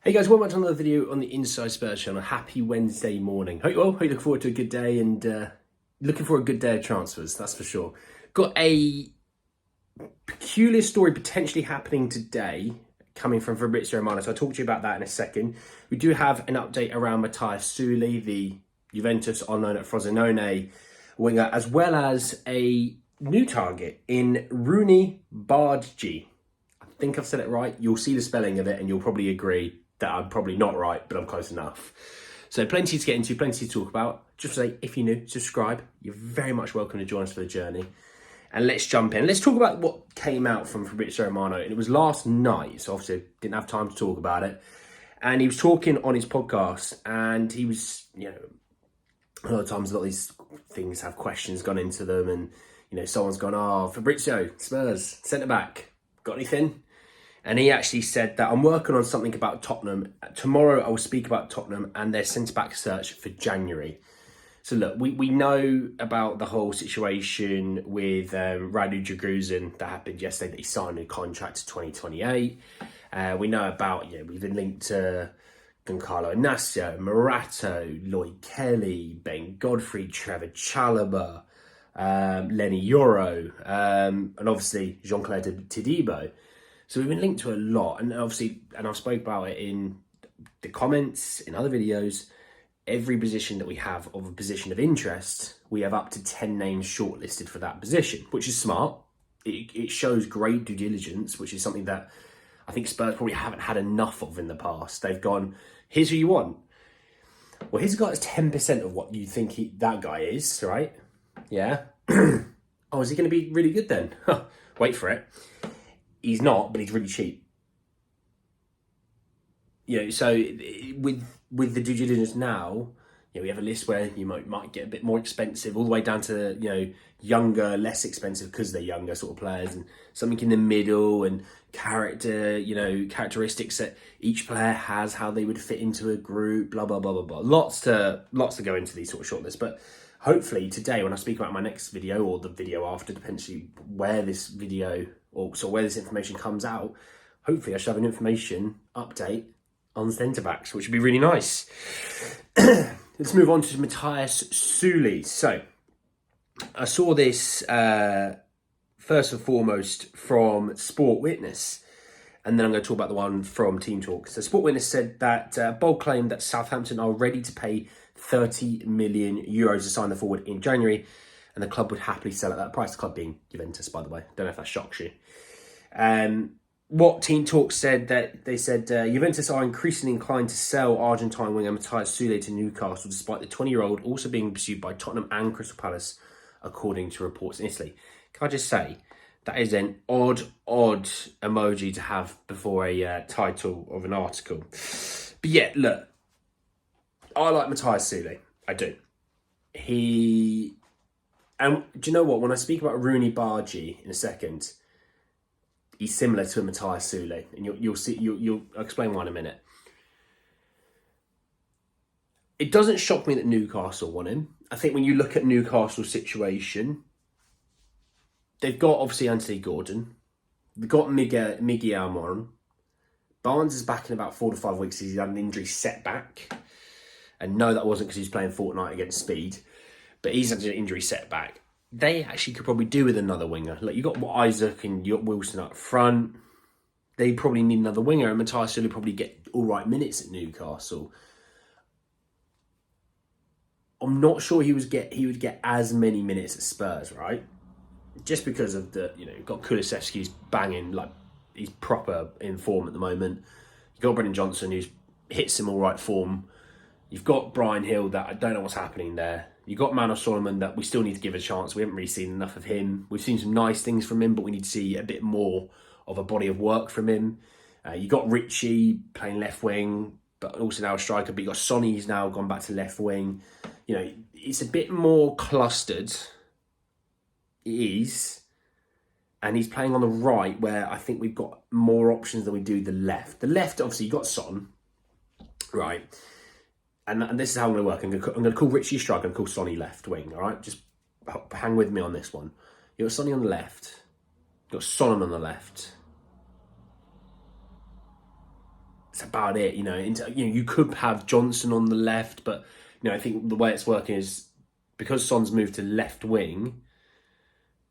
Hey guys, welcome back to another video on the Inside Spurs channel. Happy Wednesday morning. Hope you well. Hope you look forward to a good day and looking for a good day of transfers, that's for sure. Got a peculiar story potentially happening today coming from Fabrizio Romano, so I'll talk to you about that in a second. We do have an update around Matias Soule, the Juventus on loan at Frosinone winger, as well as a new target in Roony Bardghji. I think I've said it right. You'll see the spelling of it and you'll probably agree that I'm probably not right, but I'm close enough. So plenty to get into, plenty to talk about. Just say, if you're new, subscribe. You're very much welcome to join us for the journey. And let's jump in. Let's talk about what came out from Fabrizio Romano. And it was last night, so obviously didn't have time to talk about it. And he was talking on his podcast, and he was, a lot of times a lot of these things have questions gone into them, and someone's gone, "Oh, Fabrizio, Spurs, centre back, got anything?" And he actually said that I'm working on something about Tottenham. Tomorrow I will speak about Tottenham and their centre-back search for January. So look, we know about the whole situation with Roony Bardghji that happened yesterday, that he signed a contract to 2028. We know about, we've been linked to Giancarlo Inacio, Morato, Lloyd Kelly, Ben Godfrey, Trevor Chalobah, Lenny Yoro, and obviously Jean-Claude Todibo. So we've been linked to a lot, and obviously, and I've spoke about it in the comments, in other videos, every position that we have of a position of interest, we have up to 10 names shortlisted for that position, which is smart. It shows great due diligence, which is something that I think Spurs probably haven't had enough of in the past. They've gone, here's who you want. Well, here's a guy that's 10% of what you think that guy is, right? Yeah. Oh, is he going to be really good then? Wait for it. He's not, but he's really cheap. So with the due diligence now, we have a list where you might get a bit more expensive, all the way down to younger, less expensive because they're younger sort of players, and something in the middle, and characteristics that each player has, how they would fit into a group, blah blah blah blah blah. Lots to go into these sort of shortlists, but hopefully today, when I speak about my next video or the video after, depending where this video or so where this information comes out, hopefully I should have an information update on centre backs, which would be really nice. Let's move on to Matias Soule. So I saw this first and foremost from Sport Witness, and then I'm going to talk about the one from Team Talk. So Sport Witness said that bold claim that Southampton are ready to pay 30 million euros to sign the forward in January, and the club would happily sell at that price. The club being Juventus, by the way. Don't know if that shocks you. What Team Talk said, that they said Juventus are increasingly inclined to sell Argentine winger Matias Soule to Newcastle, despite the 20-year-old also being pursued by Tottenham and Crystal Palace, according to reports in Italy. Can I just say, that is an odd emoji to have before a title of an article. But yeah, look, I like Matias Soule. I do. And do you know what? When I speak about Roony Bardghji in a second, he's similar to Matias Soule, and you'll see. I'll explain why in a minute. It doesn't shock me that Newcastle want him. I think when you look at Newcastle's situation, they've got obviously Anthony Gordon, they've got Miguel Almiron. Barnes is back in about 4 to 5 weeks. He's had an injury setback, and no, that wasn't because he's playing Fortnite against Speed, but he's had an injury setback. They actually could probably do with another winger. Like, you got Isaac and you got Wilson up front. They probably need another winger, and Matias Soule probably get all right minutes at Newcastle. I'm not sure he would get as many minutes at Spurs, right? Just because of the you've got Kulusevski's banging, like he's proper in form at the moment. You've got Brennan Johnson, who's hit some all right form. You've got Brian Hill, that I don't know what's happening there. You've got Mano Solomon, that we still need to give a chance. We haven't really seen enough of him. We've seen some nice things from him, but we need to see a bit more of a body of work from him. You've got Richie playing left wing, but also now a striker. But you've got Sonny, who's now gone back to left wing. It's a bit more clustered. It is. And he's playing on the right, where I think we've got more options than we do the left. The left, obviously, you've got Son, right? And this is how I'm going to work. I'm going to call Richie striker and call Sonny left wing, all right? Just hang with me on this one. You've got Sonny on the left. You've got Solomon on the left. It's about it. You could have Johnson on the left, but I think the way it's working is because Son's moved to left wing,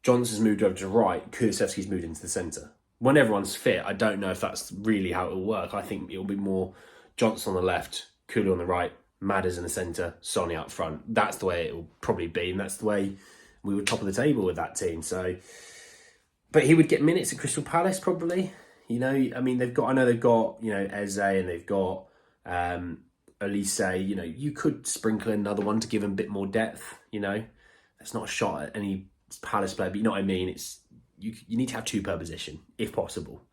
Johnson's moved over to right, Kulusevski's moved into the centre. When everyone's fit, I don't know if that's really how it'll work. I think it'll be more Johnson on the left, Kulu on the right, Madders in the centre, Sonny up front. That's the way it'll probably be, and that's the way we were top of the table with that team. So, but he would get minutes at Crystal Palace probably. They've got Eze, and they've got Elise. You could sprinkle in another one to give him a bit more depth. That's not a shot at any Palace player, but you know what I mean. It's you need to have two per position if possible.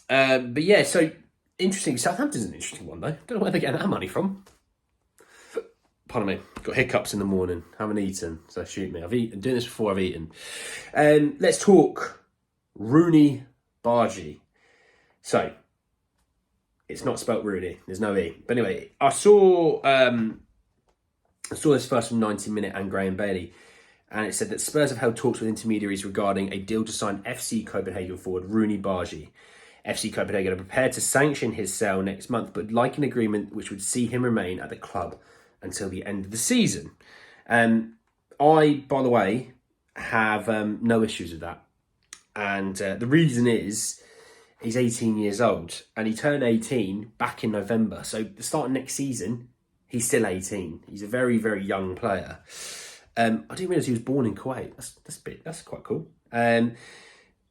But yeah, so interesting. Southampton's an interesting one though. Don't know where they're getting that money from. Pardon me, got hiccups in the morning. Haven't eaten, so shoot me. I'm doing this before I've eaten. Let's talk Roony Bardghji. So it's not spelt Rooney. There's no E. But anyway, I saw this first from 90 Minute and Graham Bailey, and it said that Spurs have held talks with intermediaries regarding a deal to sign FC Copenhagen forward Roony Bardghji. FC Copenhagen are prepared to sanction his sale next month, but like an agreement which would see him remain at the club until the end of the season. I, by the way, have no issues with that. And the reason is he's 18 years old and he turned 18 back in November. So the start of next season, he's still 18. He's a very, very young player. I didn't realise he was born in Kuwait. That's quite cool.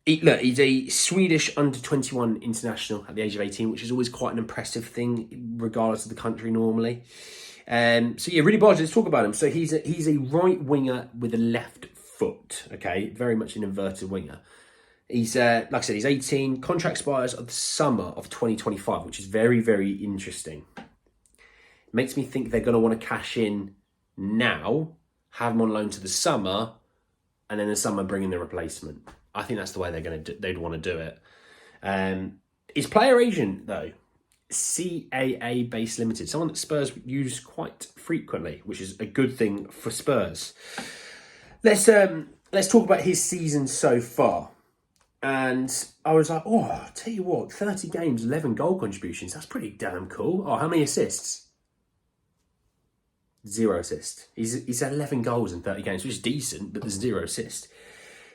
He's a Swedish under-21 international at the age of 18, which is always quite an impressive thing, regardless of the country normally. Roony Bardghji, let's talk about him. So he's a right winger with a left foot, okay? Very much an inverted winger. He's, like I said, he's 18. Contract expires of the summer of 2025, which is very, very interesting. Makes me think they're going to want to cash in now, have him on loan to the summer, and then the summer bring in the replacement. I think that's the way they'd want to do it. His player agent, though, CAA Base Limited, someone that Spurs use quite frequently, which is a good thing for Spurs. Let's talk about his season so far. And I was like, I'll tell you what, 30 games, 11 goal contributions, that's pretty damn cool. How many assists? 0 assists. He's had 11 goals in 30 games, which is decent, but there's 0 assists.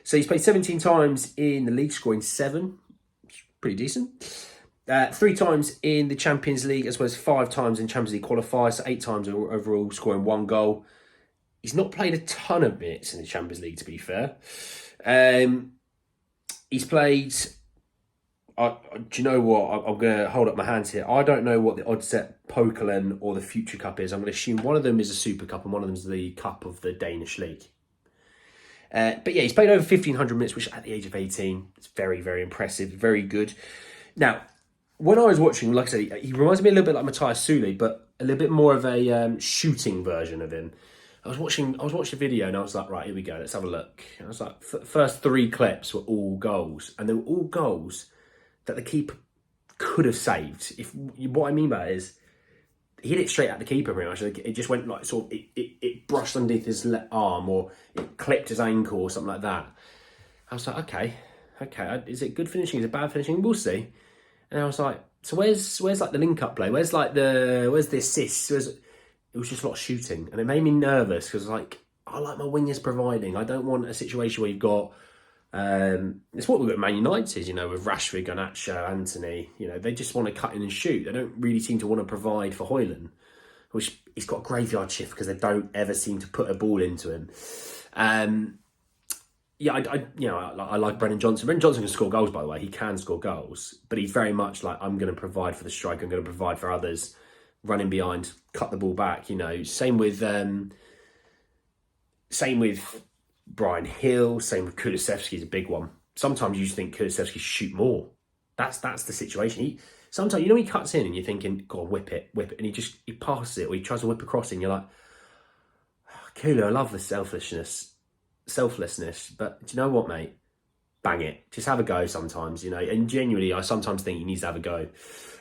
So he's played 17 times in the league, scoring 7, which is pretty decent. 3 times in the Champions League, as well as 5 times in Champions League qualifiers, so 8 times overall, scoring 1 goal. He's not played a ton of minutes in the Champions League, to be fair. He's played... do you know what? I'm going to hold up my hands here. I don't know what the Oddset Pokalen or the Future Cup is. I'm going to assume one of them is a Super Cup and one of them is the Cup of the Danish League. But yeah, he's played over 1,500 minutes, which at the age of 18, it's very, very impressive, very good. Now, when I was watching, like I said, he reminds me a little bit like Matias Soule, but a little bit more of a shooting version of him. I was watching a video and I was like, right, here we go, let's have a look. And I was like, first 3 clips were all goals, and they were all goals that the keeper could have saved. What I mean by it is, he hit it straight at the keeper pretty much. It just went like sort of, it brushed underneath his arm, or it clipped his ankle or something like that. I was like, okay, is it good finishing? Is it bad finishing? We'll see. And I was like, so where's like the link up play? Where's the assist? It was just a lot of shooting, and it made me nervous because like I like my wingers providing. I don't want a situation where you've got. It's what we've got at Man United, with Rashford, Garnacho, Anthony. They just want to cut in and shoot. They don't really seem to want to provide for Højlund, which he's got a graveyard shift because they don't ever seem to put a ball into him. I like Brennan Johnson. Brennan Johnson can score goals, by the way. He can score goals, but he's very much like, I'm going to provide for the striker. I'm going to provide for others, running behind, cut the ball back. Same with Brian Hill, same with Kulusevski is a big one. Sometimes you just think Kulusevski should shoot more. That's the situation. Sometimes, he cuts in and you're thinking, go on, whip it. And he passes it, or he tries to whip across it and you're like, Kulu, I love the selflessness. But do you know what, mate? Bang it. Just have a go sometimes, And genuinely, I sometimes think he needs to have a go.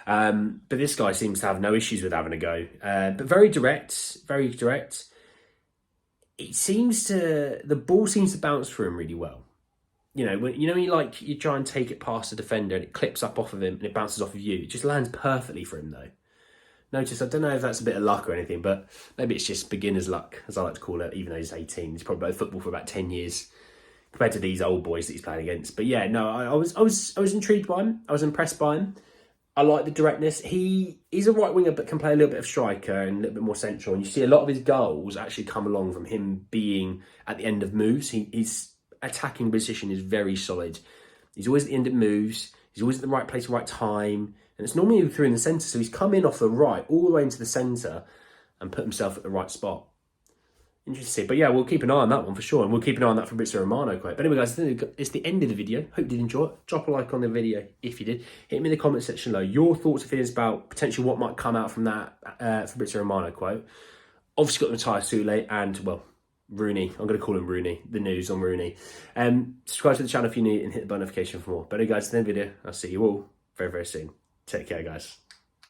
But this guy seems to have no issues with having a go. But very direct. The ball seems to bounce through him really well. you know, when you try and take it past the defender and it clips up off of him and it bounces off of you. It just lands perfectly for him though. Notice, I don't know if that's a bit of luck or anything, but maybe it's just beginner's luck, as I like to call it, even though he's 18. He's probably played football for about 10 years compared to these old boys that he's playing against. But yeah, no, I was intrigued by him. I was impressed by him. I like the directness. He's a right winger, but can play a little bit of striker and a little bit more central. And you see a lot of his goals actually come along from him being at the end of moves. His attacking position is very solid. He's always at the end of moves. He's always at the right place, right time. And it's normally through in the centre. So he's come in off the right, all the way into the centre and put himself at the right spot. Interesting. But yeah, we'll keep an eye on that one for sure. And we'll keep an eye on that Fabrizio Romano quote. But anyway, guys, it's the end of the video. Hope you did enjoy it. Drop a like on the video if you did. Hit me in the comment section below your thoughts and feelings about potentially what might come out from that Fabrizio Romano quote. Obviously got Matias Soule and, well, Roony. I'm going to call him Roony. The news on Roony. Subscribe to the channel if you're new and hit the bell notification for more. But anyway, guys, in the video, I'll see you all very, very soon. Take care, guys.